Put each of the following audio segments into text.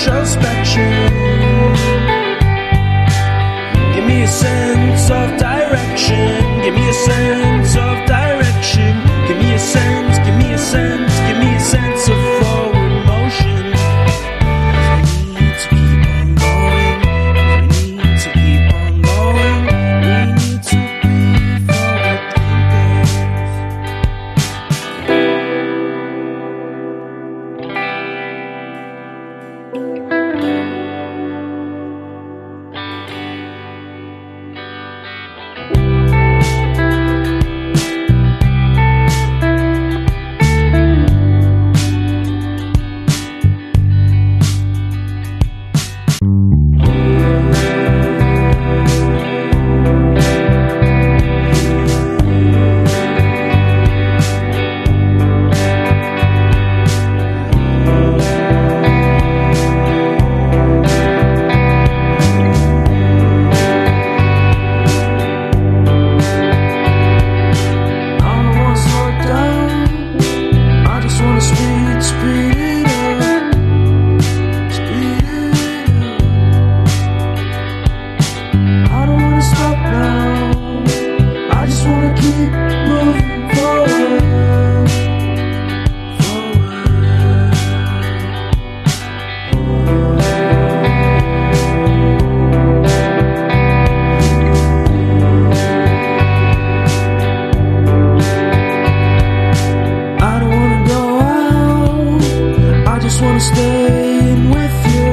introspection. Give me a sense of direction. Give me a sense of direction. Give me a sense, give me a sense, give me a sense of forward motion. 'Cause we need to keep on going. We need to keep on going. We need to be forward thinkers. Staying with you,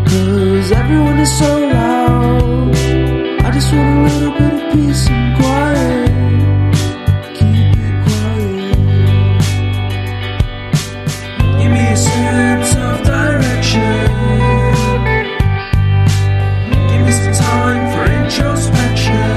cause everyone is so loud. I just want a little bit of peace and quiet. Keep it quiet. Give me a sense of direction. Give me some time for introspection.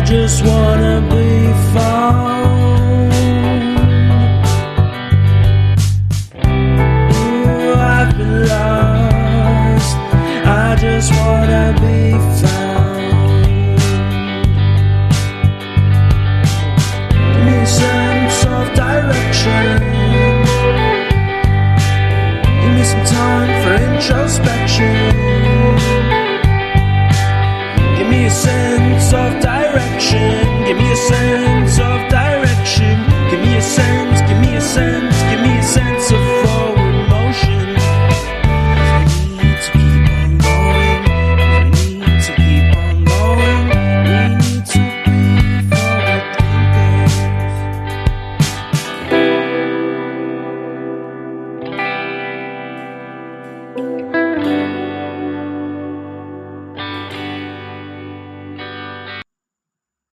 Just wanna be found. Ooh, I've been lost. I just wanna be found. Give me a sense of direction. Give me some time for introspection. Give me a sense of direction. Give me a sense